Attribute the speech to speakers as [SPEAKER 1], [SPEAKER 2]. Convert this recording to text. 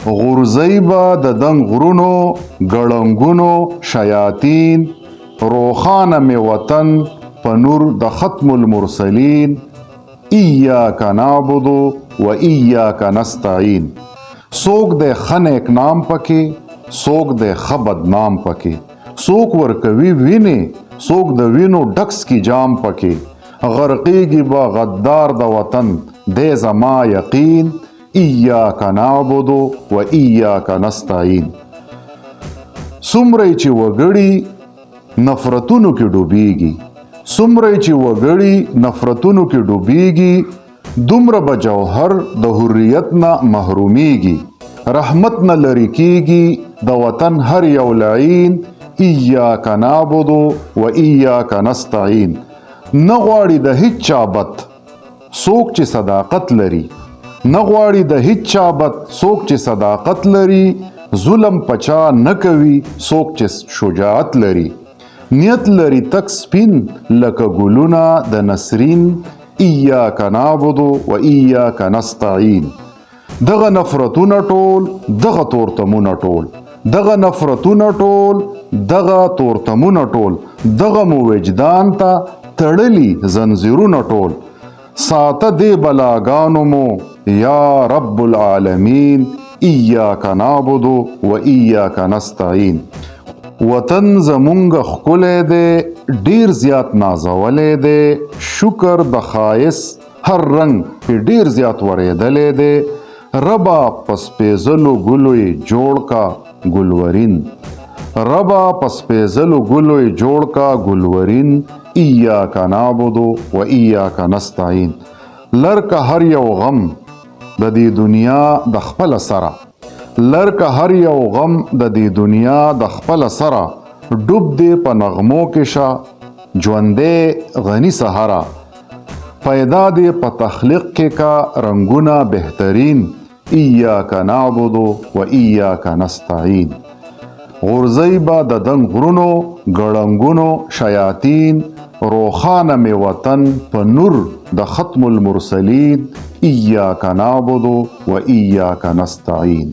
[SPEAKER 1] غورځي به د دنګ غرونو ګړنګونو شیاطین، روښانه مې وطن په نور د ختم المرسلین. ایاک نعبد و ایاک نستعین. څوک دی ښه نیک نام پکې، څوک دی ښه بدنام پکې، څوک ورکوي وینې، څوک د وینو ډکس کی جام پکې. غرقیږي به غدار د وطن دی زما یقین. ایاک نعبد و ایاک نستعین. څومره چې وګړي نفرتونو کې ډوبېږي، څومره چې وګړي نفرتونو کې ډوبېږي، دومره به جوهر د حریت نه محرومیږي. رحمت نه لرې کېږي د وطن هر یو لعین. ایاک نعبد و ایاک نستعین. نه غواړي د هیچ چا بد څوک چې صداقت لري، نه غواړي د هیچ چا بد څوک چې صداقت لري. ظلم پچا نه کوي څوک چې شجاعت لري. نیت لري تک سپین لکه ګلونه د نسرین. ایاک نعبد و ایاک نستعین. دغه نفرتونه ټول، دغه تورتمونه ټول، دغه نفرتونه ټول، دغه تورتمونه ټول، دغه مو وجدان ته تړلي زنځیرونه ټول. ساته دې بلاګانو مو یا رب العالمین. ایاک نعبد و ایاک نستعین. وطن زمونږ ښکلی دی، ډیر زیات نازولی دی. شکر د ښایست هر رنګ پې ډیر زیات ورېدلی دی. ربا په سپېڅلو ګلو یې جوړ کا ګلورین. ربا په سپېڅلو ګلو یې جوړ کا ګلورین. ایاک نعبد و ایاک نستعین. لرکه هر یو غم د دې دنیا د خپل سره، لرکه هر یو غم د دې دنیا د خپل سره. ډوب دې په نغمو کې شه ژوندی غني سهره. پیدا دې په تخلیق کې کا رنگونه بهترین. ایاک نعبد و ایاک نستعین. غورځي به د دنګ غرونو ګړنګونو شیاطین، روښانه مې وطن په نور د ختم المرسلین. ایاک نعبد و ایاک نستعین.